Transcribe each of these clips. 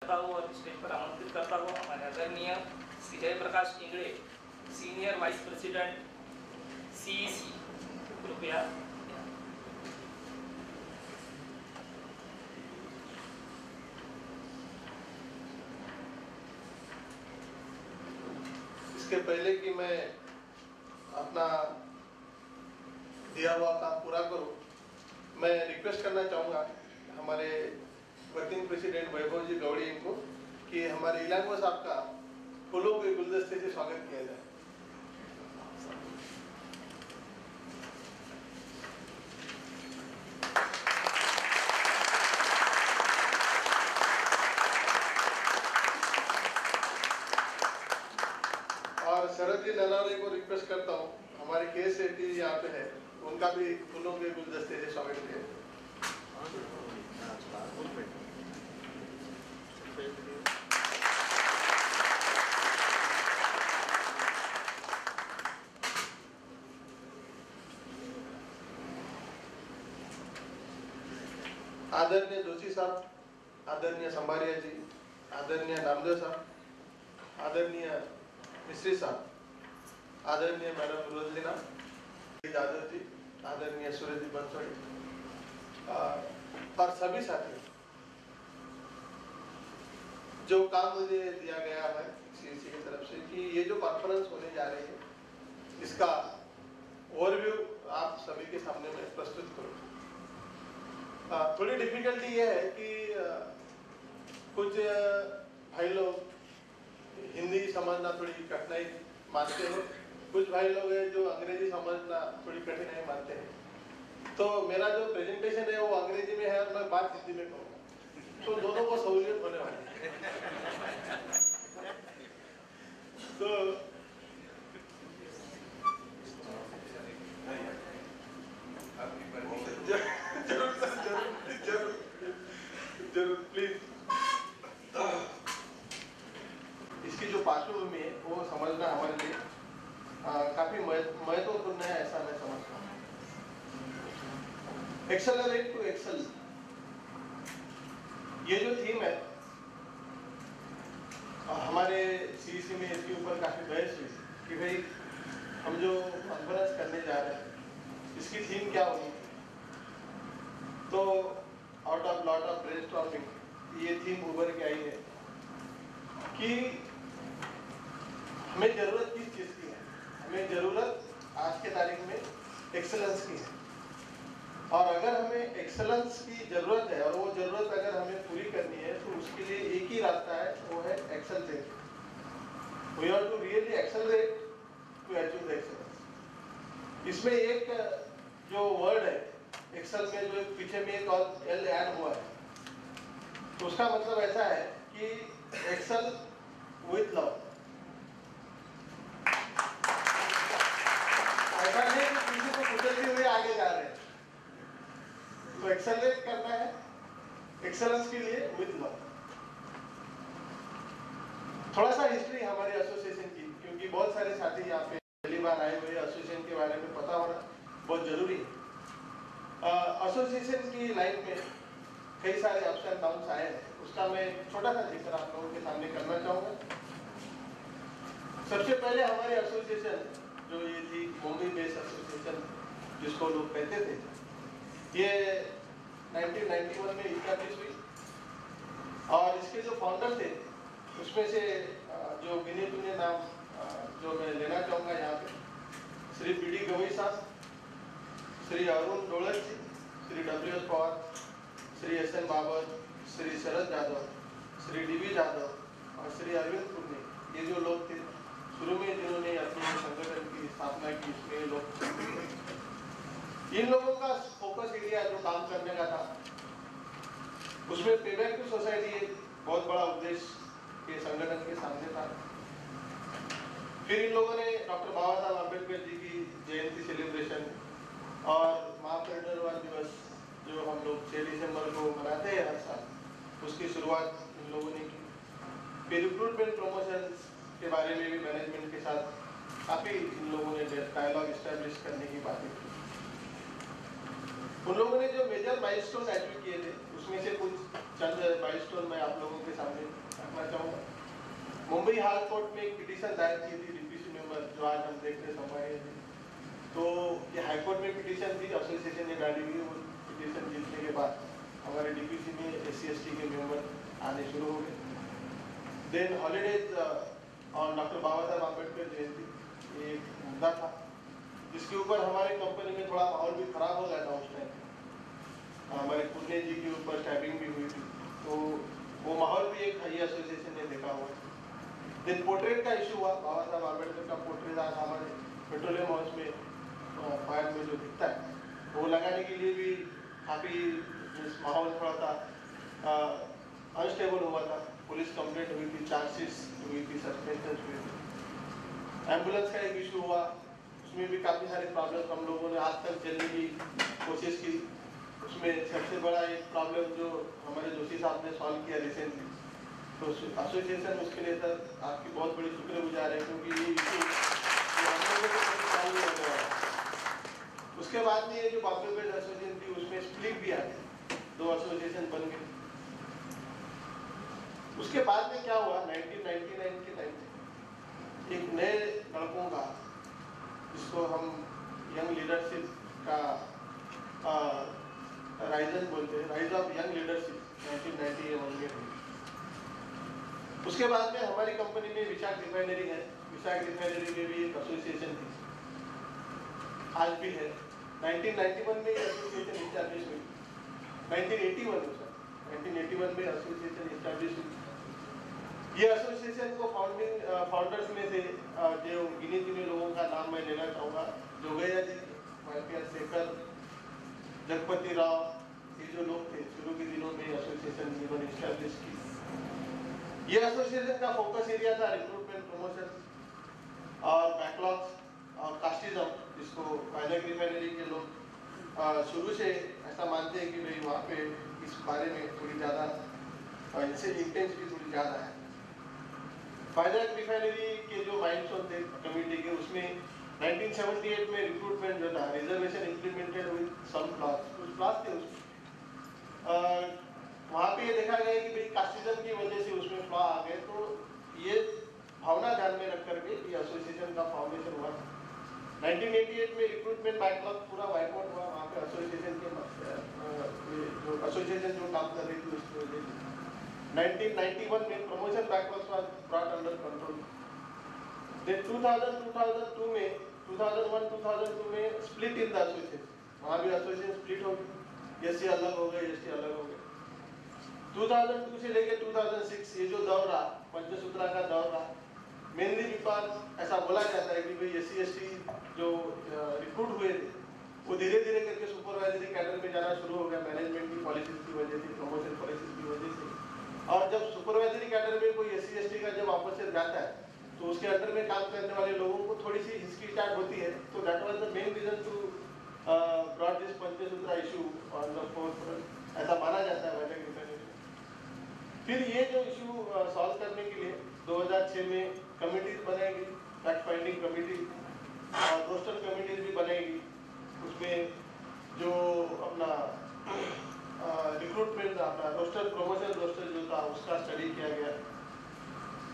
और स्टेज पर आमंत्रित करता हूँ हमारे आदरणीय Shri Jayaprakash Ingade, senior vice president CEC, कृपया। इसके पहले कि मैं अपना दिया हुआ काम पूरा करूं, मैं रिक्वेस्ट करना चाहूँगा हमारे वर्किंग प्रेसिडेंट वैभव जी गौड़ी इनको कि हमारे इलांगो साहब का फूलों के गुलदस्ते से स्वागत किया जाए। और शरद जी नलारे को रिक्वेस्ट करता हूँ, हमारे के सेठी यहाँ पे है, उनका भी फूलों के गुलदस्ते से स्वागत किया। आदरणीय जोशी साहब, आदरणीय संभारिया जी, आदरणीय नामदेव साहब, आदरणीय मिश्री साहब, आदरणीय मैडम रोजलीना यादव जी, आदरणीय सूरज जी बंसवाड़ी और सभी साथी, जो काम मुझे दिया गया है सीईसी की तरफ से कि ये जो कॉन्फ्रेंस होने जा रही है, इसका ओवरव्यू आप सभी के सामने मैं प्रस्तुत करूँ। थोड़ी डिफिकल्टी ये है कि कुछ भाई लोग हिंदी समझना थोड़ी कठिनाई मानते हैं, कुछ भाई लोग हैं जो अंग्रेजी समझना थोड़ी कठिनाई मानते हैं। तो मेरा जो प्रेजेंटेशन है वो अंग्रेजी में है और मैं बात हिंदी में करूँगा, तो दोनों को सहूलियत होने वाली है। तो जरूर प्लीज। इसकी जो पार्श्वभूमि है वो समझना हमारे लिए काफी महत्वपूर्ण है, ऐसा मैं समझता हूँ। एक्सेलरेट टू एक्सेल, ये जो थीम है हमारे सीईसी में, इसके ऊपर काफी बहस हुई कि भाई हम जो कॉन्फ्रेंस करने जा रहे हैं इसकी थीम क्या होगी। तो out of lot of brainstorming ये थीम उभर के आई है कि हमें जरूरत किस चीज की है। हमें जरूरत आज के तारीख में एक्सेलेंस की है, और अगर हमें एक्सेलेंस की जरूरत है और वो जरूरत अगर हमें पूरी करनी है तो उसके लिए एक ही रास्ता है, वो है accelerate. We have to really accelerate to achieve the excellence. इसमें एक जो वर्ड है एक्सेल में, जो पीछे में एक और एल ऐड हुआ है, तो उसका मतलब ऐसा है कि एक्सेल विथ लव। ऐसा नहीं कि किसी को कुचलते हुए आगे जा रहे हैं, तो एक्सेलरेट करना है एक्सेलेंस के लिए विथ लव। थोड़ा सा हिस्ट्री हमारे एसोसिएशन की, क्योंकि बहुत सारे साथी यहाँ पे पहली बार आए हुए, एसोसिएशन के बारे में पता होना बहुत जरूरी है। एसोसिएशन की लाइफ में कई सारे अप्स एंड डाउन्स आए हैं, उसका मैं छोटा सा जिक्र आप लोगों के सामने करना चाहूँगा। सबसे पहले हमारे एसोसिएशन जो ये थी मुंबई बेस्ड एसोसिएशन, जिसको लोग कहते थे, ये 1991 में इस्टेब्लिश हुई। और इसके जो फाउंडर थे उसमें से जो गिने चुने नाम जो मैं लेना चाहूँगा यहाँ पे, श्री पीडी गवई साहब, Shri Arun Dolar ji, Shri W S Pawar, Shri S N Babar, Shri Sharad Yadav, Shri DV Yadav और श्री अरविंद पुर्णे, ये जो लोग थे शुरू में जिन्होंने अपने संगठन की स्थापना की, इसमें लोग, इन लोगों का फोकस एरिया जो काम करने का था उसमें पेबैक टू सोसाइटी एक बहुत बड़ा उद्देश्य के संगठन के सामने था। फिर इन लोगों ने डॉक्टर बाबा साहब अम्बेडकर जी की जयंती सेलिब्रेशन और महापरिनिर्वाण दिवस जो हम लोग 6 दिसंबर को मनाते हैं हर साल, उसकी शुरुआत इन लोगों ने की। फिर रिक्रूटमेंट प्रमोशन के बारे में भी मैनेजमेंट के साथ काफ़ी इन लोगों ने डायलॉग इस्टेब्लिश करने की बातें की। उन लोगों ने जो मेजर माइलस्टोन अचीव किए थे उसमें से कुछ चंद माइलस्टोन मैं आप लोगों के सामने मुंबई हाई कोर्ट में एक पिटीशन दायर की थी डीपीसी मेंबर, जो आज हम देखते समय थे। तो ये हाई कोर्ट में पिटीशन थी, एसोसिएशन ने डाली हुई। वो पिटीशन जीतने के बाद हमारे डीपीसी में SC/ST के मेंबर आने शुरू हो गए। देन हॉलीडेज और डॉक्टर बाबा साहब आम्बेडकर जयंती, ये एक मुद्दा था जिसके ऊपर हमारे कंपनी में थोड़ा माहौल भी खराब हो गया था उस टाइम। हमारे पुण्य जी के ऊपर स्टैबिंग भी हुई थी, तो वो माहौल भी एक हाई एसोसिएशन ने देखा हुआ। देन पोर्ट्रेट का इशू हुआ, बाबा साहब आम्बेडकर का पोर्ट्रेट आज हमारे पेट्रोलियम हाउस में फायर में जो दिखता है, वो लगाने के लिए भी काफ़ी माहौल थोड़ा सा अनस्टेबल हुआ था। पुलिस कंप्लेंट हुई थी, चार्जेस हुई थी, सस्पेंशन हुई थी। एम्बुलेंस का एक इशू हुआ, उसमें भी काफ़ी सारे प्रॉब्लम हम लोगों ने आज तक झेलने की कोशिश की। उसमें सबसे बड़ा एक प्रॉब्लम जो हमारे जोशी साहब ने सॉल्व किया रिसेंटली, तो एसोसिएशन उसके लिए सर आपकी बहुत बड़ी शुक्रगुजार है, क्योंकि ये इशू उसके बाद में ये जो बॉम्बे बेस्ड एसोसिएशन थी उसमें स्प्लिट भी आ गई, 2 एसोसिएशन बन गए। उसके बाद में क्या हुआ, 1999 के टाइम में एक नए लड़कों का, जिसको हम यंग लीडरशिप का राइजन बोलते हैं, राइज ऑफ यंग लीडरशिप 1991 में हुई। उसके बाद में हमारी कंपनी में विशाख रिफाइनरी है, विशाख रिफाइनरी में भी एक एसोसिएशन थी, आज भी है। 1991 में एसोसिएशन इस्टेब्लिश हुई, 1981 में एसोसिएशन इस्टेब्लिश हुई। ये एसोसिएशन को फाउंडर्स में से जो गिने चुने लोगों का नाम मैं लेना चाहूँगा, जोगैया जी, YPR शेखर, जगपति राव, ये जो लोग थे शुरू के दिनों में एसोसिएशन जिन्होंने इस्टेब्लिश की। ये एसोसिएशन का फोकस एरिया था रिक्रूटमेंट, प्रमोशन और बैकलॉग्स और कास्टिज्म, जिसको वायजाग रिफाइनरी के लोग शुरू से ऐसा मानते हैं कि भाई वहाँ पे इस बारे में थोड़ी ज़्यादा इनसे इंटेंसिटी थोड़ी ज़्यादा है। वायजाग रिफाइनरी के जो माइलस्टोन थे कमेटी के, उसमें 1978 में रिक्रूटमेंट जो था, reservation implemented with some clause, कुछ क्लॉज थे उसमें। वहाँ पे ये देखा गया कि भाई कास्टिज्म की वजह से उसमें फ्लॉ आ गए, तो ये भावना ध्यान में रख करके ये एसोसिएशन का फाउंडेशन हुआ। 1988 में रिक्रूटमेंट बैकलॉग पूरा वाइप आउट हुआ, वहाँ पे एसोसिएशन के जो एसोसिएशन जो काम कर रही थी उसकी वजह से 1991 में promotion backlog was brought under control. Then 2002 में 2001-2002 में स्प्लिट इन द एसोसिएशन, वहाँ भी एसोसिएशन स्प्लिट हो गई, SC अलग हो गए, ST अलग हो गए। 2002 से लेके 2006 ये जो दौर रहा, पंचसूत्रा का दौर रहा, मेनली बिकॉज ऐसा बोला जाता है कि भाई SC/ST जो रिक्रूट हुए थे वो धीरे धीरे करके सुपरवाइजरी कैडर में जाना शुरू हो गया, मैनेजमेंट की पॉलिसीज की वजह से, प्रमोशन पॉलिसीज की वजह से। और जब सुपरवाइजरी कैडर में कोई SC/ST का जब ऑफिसर जाता है तो उसके अंडर में काम करने वाले लोगों को थोड़ी सी हिस्ट्री स्टार्ट होती है। तो that was the main reason to brought this Panchsutra issue on the forefront, ऐसा माना जाता है वायजाग रिफाइनरी में। फिर ये जो इशू सॉल्व करने के लिए 2006 में कमिटीज बनाई गई, फैक्ट फाइंडिंग कमिटी और रोस्टर कमिटीज भी बनाएगी। उसमें जो अपना रिक्रूटमेंट, अपना रोस्टर, प्रमोशन रोस्टर जो था उसका स्टडी किया गया।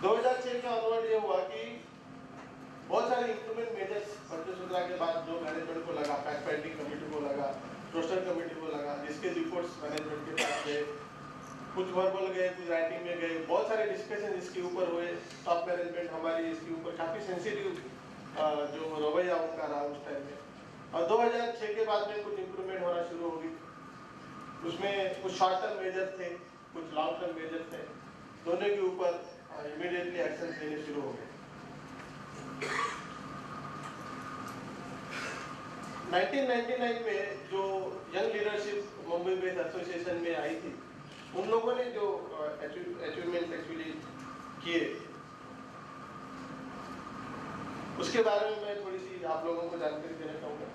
2006 के ऑनवर्ड ये हुआ कि बहुत सारे इंप्रूवमेंट मेजर्स पंचसूत्रा के बाद जो मैनेजमेंट को लगा, फैक्ट फाइंडिंग कमेटी को लगा, रोस्टर कमेटी को लगा, जिसके रिपोर्ट्स मैनेजमेंट के पास गए, कुछ वर्बल गए, कुछ राइटिंग में गए, बहुत सारे डिस्कशन इसके ऊपर हुए। टॉप मैनेजमेंट हमारी इसके ऊपर काफ़ी सेंसिटिव जो रवैया उनका रहा उस टाइम में। और 2006 के बाद में कुछ इंप्रूवमेंट होना शुरू हो गई। उसमें कुछ शॉर्ट टर्म मेजर्स थे, कुछ लॉन्ग टर्म मेजर्स थे, दोनों के ऊपर इमीडिएटली एक्शन लेने शुरू हो गए। 1999 में जो young leadership Mumbai based association में आई थी, उन लोगों ने जो अचीवमेंट एक्चुअली किए उसके बारे में मैं थोड़ी सी आप लोगों को जानकारी देना चाहूँगा।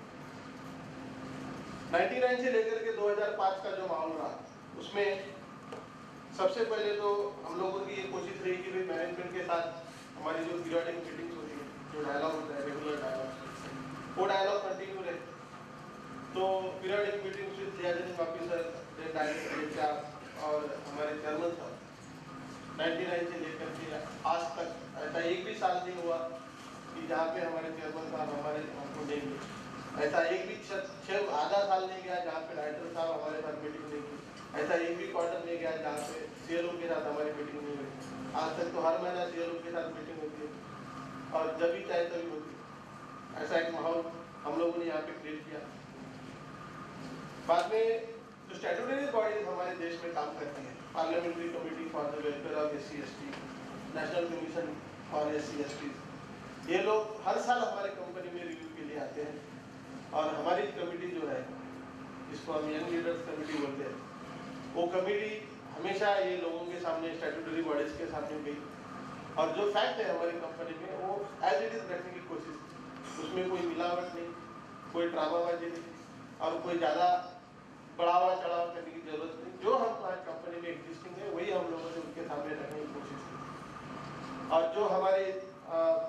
99 से लेकर के 2005 का जो माहौल रहा, उसमें सबसे पहले तो हम लोगों की ये कोशिश रही कि भाई मैनेजमेंट के साथ हमारी जो पीरियडिक मीटिंग्स होती है, जो डायलॉग होता है, रेगुलर डायलॉग, वो डायलॉग कंटिन्यू रहे। तो periodic meetings with liaising officer, director और हमारे चेयरमैन साहब 99 से लेकर के आज तक ऐसा एक भी साल नहीं हुआ कि जहाँ पे हमारे चेयरमैन साहब हमारे हमको नहीं मिले। ऐसा एक भी आधा साल नहीं गया जहाँ पे डायरेक्टर साहब हमारे साथ मीटिंग नहीं की। ऐसा एक भी क्वार्टर नहीं गया जहाँ पे सीएलओ के साथ हमारी मीटिंग नहीं हुई। आज तक तो हर महीना सीएलओ के साथ मीटिंग होती है और जब भी चाहे तभी होती है। ऐसा एक माहौल हम लोगों ने यहाँ पे क्रिएट किया। बाद में जो स्टैट्यूटरी बॉडीज हमारे देश में काम करती हैं, parliamentary committee for the welfare of SC/ST, national commission for SC/ST, ये लोग हर साल हमारे कंपनी में रिव्यू के लिए आते हैं और हमारी कमेटी जो है, जिसको हम यंग लीडर्स कमेटी बोलते हैं, वो कमेटी हमेशा ये लोगों के सामने, स्टैट्यूटरी बॉडीज के सामने गई और जो फैक्ट है हमारी कंपनी में वो एज इट इज रखने की कोशिश की। उसमें कोई मिलावट नहीं, कोई ड्रामाबाजी नहीं और कोई ज़्यादा बढ़ावा चढ़ावा करने की जरूरत नहीं। जो हमारी कंपनी में एग्जिस्टिंग है वही हम लोगों ने उनके सामने रखने की कोशिश की। और जो हमारे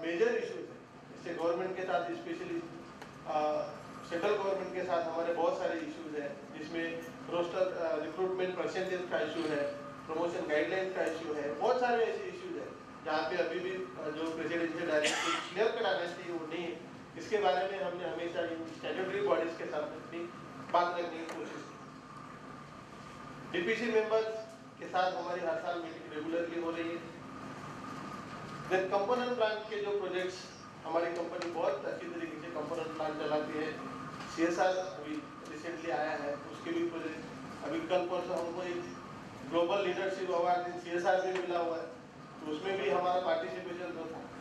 मेजर इश्यूज है, जैसे गवर्नमेंट के साथ, स्पेशली सेंट्रल गवर्नमेंट के साथ हमारे बहुत सारे इश्यूज हैं, जिसमें रोस्टर रिक्रूटमेंट परसेंटेज का इशू है, प्रमोशन गाइडलाइन का इशू है, बहुत सारे ऐसे इश्यूज हैं जहाँ पे अभी भी जो प्रेसिडेंशियल डायरेक्टिव क्लियर कर आना चाहिए वो नहीं है। इसके बारे में हमने हमेशा इन स्टैट्यूटरी बॉडीज के साथ अपनी बात रखने की कोशिश की। डीपीसी मेंबर्स के साथ हमारी हर साल मीटिंग रेगुलरली हो रही है। देन कंपोनेंट प्लांट के जो प्रोजेक्ट्स, हमारी कंपनी बहुत अच्छी तरीके से कंपोनेंट प्लांट चलाती है। CSR अभी रिसेंटली आया है, उसके भी प्रोजेक्ट अभी कल परसों हमको एक global leadership award in CSR भी मिला हुआ है, तो उसमें भी हमारा पार्टिसिपेशन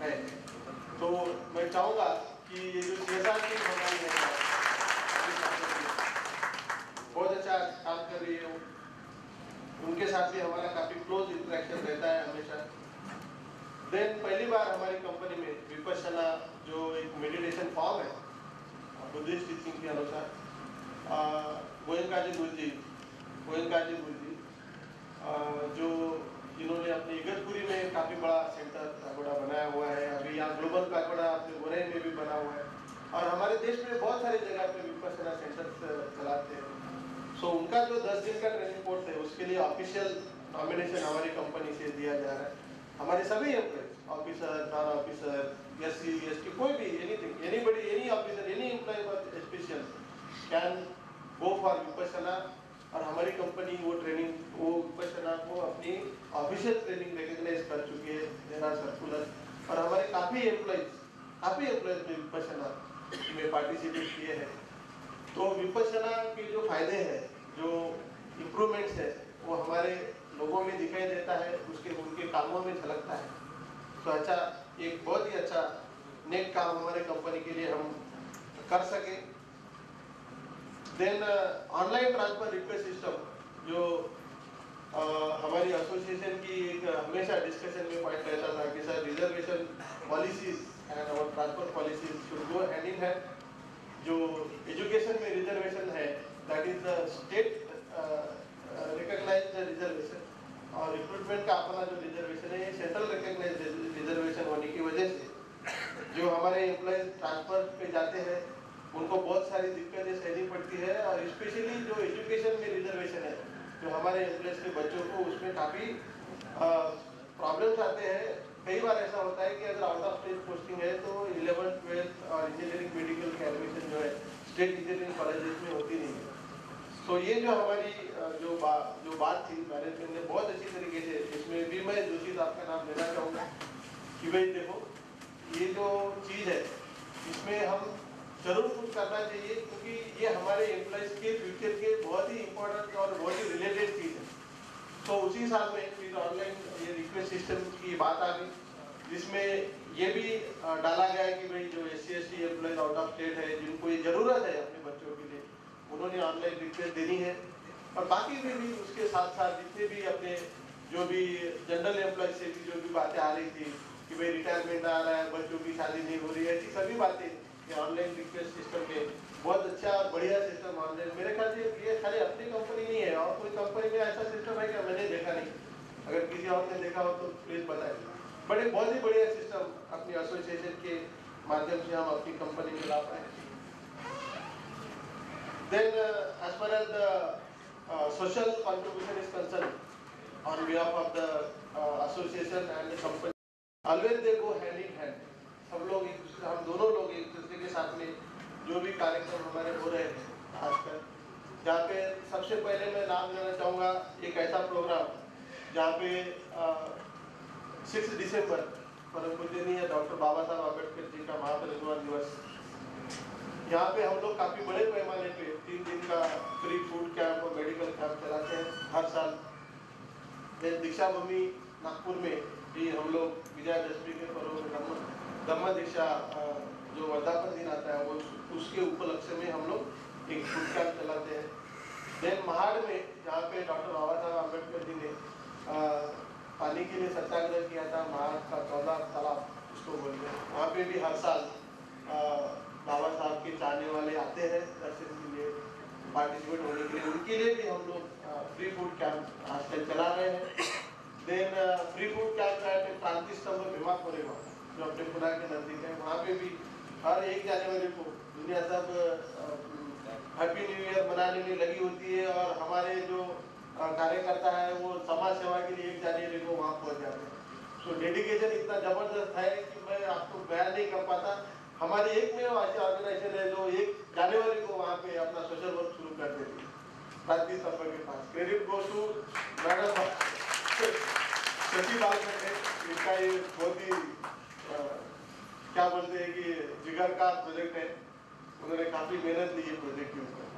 है। तो मैं चाहूँगा कि ये जो CSR की हमारी है बहुत अच्छा काम कर रही है, उनके साथ भी हमारा काफ़ी क्लोज इंटरेक्शन रहता है हमेशा। देन पहली बार हमारी कंपनी में विपश्यना जो एक मेडिटेशन फॉर्म है बुद्धिस्ट टीचिंग के अनुसार, गोयनकाजी गुरुजी जो इन्होंने अपने इगतपुरी में काफ़ी बड़ा सेंटर पैगोडा बनाया हुआ है। अभी यहाँ ग्लोबल पैगोडा अपने गोरे में भी बना हुआ है और हमारे देश में बहुत सारी जगह पे विपश्यना सेंटर्स चलाते हैं। सो उनका जो 10 दिन का ट्रेनिंग कोर्स है उसके लिए ऑफिशियल नॉमिनेशन हमारी कंपनी से दिया जा रहा है। हमारे सभी employees, officer, non officer, SC, ST, कोई भी, anything, anybody, any officer, any employee for special can go for Vipassana. और हमारी कंपनी वो ट्रेनिंग, वो विपश्यना को अपनी ऑफिशियल ट्रेनिंग रिकॉग्नाइज कर चुकी है, देना सर्कुलर। और हमारे काफ़ी एम्प्लॉयज ने विपश्यना में पार्टिसिपेट किए हैं। तो विपश्यना के जो फायदे हैं, जो इम्प्रूवमेंट्स है, वो हमारे लोगों में दिखाई देता है, उनके कामों में झलकता है। तो अच्छा, एक बहुत ही अच्छा नेक काम हमारे कंपनी के लिए हम कर सके। Then online transfer request system जो हमारी एसोसिएशन की एक हमेशा डिस्कशन में पॉइंट रहता था कि सर रिजर्वेशन पॉलिसीज एंड और transfer policies should go hand in hand. जो एजुकेशन में रिजर्वेशन है, that is the state recognised reservation, और रिक्रूटमेंट का अपना जो रिजर्वेशन है, सेंट्रल रिकॉग्नाइज्ड रिजर्वेशन होने की वजह से जो हमारे एम्प्लॉयज ट्रांसफर पे जाते हैं उनको बहुत सारी दिक्कतें सहनी पड़ती है। और स्पेशली जो एजुकेशन में रिजर्वेशन है, जो हमारे एम्प्लॉयज के बच्चों को, उसमें काफ़ी प्रॉब्लम्स आते हैं। कई बार ऐसा होता है कि अगर आउट ऑफ स्टेट पोस्टिंग है तो 11th 12th और इंजीनियरिंग मेडिकल की एडमिशन जो है स्टेट इंजीनियरिंग कॉलेजेस में होती नहीं है। तो ये जो हमारी जो बात थी, मैनेजमेंट ने बहुत अच्छी तरीके से, इसमें भी मैं जोशी साहब का नाम लेना चाहूँगा कि भाई देखो, ये जो चीज़ है इसमें हम जरूर कुछ करना चाहिए, क्योंकि ये हमारे एम्प्लॉयज के फ्यूचर के बहुत ही इम्पोर्टेंट और बहुत ही रिलेटेड चीज़ है। तो उसी साल में फिर ऑनलाइन ये रिक्वेस्ट सिस्टम की बात आ गई, जिसमें ये भी डाला गया कि भाई जो SC/ST employees out of state है, जिनको ये ज़रूरत है अपने बच्चों के लिए, उन्होंने ऑनलाइन रिक्वेस्ट देनी है। और बाकी भी उसके साथ साथ जितने भी अपने जो भी जनरल एम्प्लॉयज से भी जो भी बातें आ रही थी कि भाई रिटायरमेंट आ रहा है, बच्चों की शादी नहीं हो रही है, ऐसी सभी बातें ऑनलाइन रिक्वेस्ट सिस्टम के बहुत अच्छा और बढ़िया सिस्टम ऑनलाइन, मेरे ख्याल से ये खाली अपनी कंपनी नहीं है, और कोई कंपनी में ऐसा सिस्टम है क्या? मैंने देखा नहीं, अगर किसी और ने देखा हो तो प्लीज बताइए। बट एक बहुत ही बढ़िया सिस्टम अपनी एसोसिएशन के माध्यम से हम अपनी कंपनी में ला पाए। Then as far as the social contribution is concern, on behalf of the association and the company. Always they go hand in hand. हम दोनों लोग एक दूसरे के साथ में जो भी कार्यक्रम हमारे हो रहे हैं आजकल, जहाँ पे सबसे पहले मैं नाम लेना चाहूँगा एक ऐसा प्रोग्राम जहाँ पे 6 दिसंबर परम पूजनीय डॉक्टर बाबा साहब आम्बेडकर जी का महापरिनिर्वाण दिवस, यहाँ पे हम लोग काफ़ी बड़े पैमाने पे 3 दिन का फ्री फूड कैंप और मेडिकल कैंप चलाते हैं हर साल। दीक्षा भूमि नागपुर में भी हम लोग विजयादशमी के पर्व में धम्म दीक्षा जो वर्धापन दिन आता है वो उसके उपलक्ष्य में हम लोग एक फूड कैंप चलाते हैं। देन महाड़ में जहाँ पे डॉक्टर बाबा साहब आम्बेडकर जी ने पानी के लिए सत्याग्रह किया था, महाड़ का 14 तालाब उसको बोलते हैं, वहाँ पे भी हर साल बाबा साहब के चाहने वाले आते हैं दर्शन के लिए, पार्टिसिपेट होने के लिए। उनके लिए भी हम लोग फ्री फूड कैंप आजकल चला रहे हैं। देन फ्री फूड कैंप का क्रांति स्तंभ भीमा कोरेगा जो अपने पुणे के नजदीक है, वहाँ पे भी हर 1 जनवरी को दुनिया सब हैप्पी न्यू ईयर मनाने में लगी होती है और हमारे जो कार्यकर्ता है वो समाज सेवा के लिए 1 जनवरी को वहाँ पहुँच जाते हैं। सो डेडिकेशन इतना जबरदस्त है कि मैं आपको बयान नहीं कर पाता। हमारे एक में ऐसी ऑर्गेनाइजेशन है जो 1 जनवरी को वहाँ पे अपना सोशल वर्क शुरू कर देती है क्रांति स्तंभ के पास। Credit go to madam Shashi Balkar, इनका ये बहुत ही क्या बोलते हैं कि जिगर का प्रोजेक्ट है, उन्होंने काफी मेहनत दी है प्रोजेक्ट के ऊपर।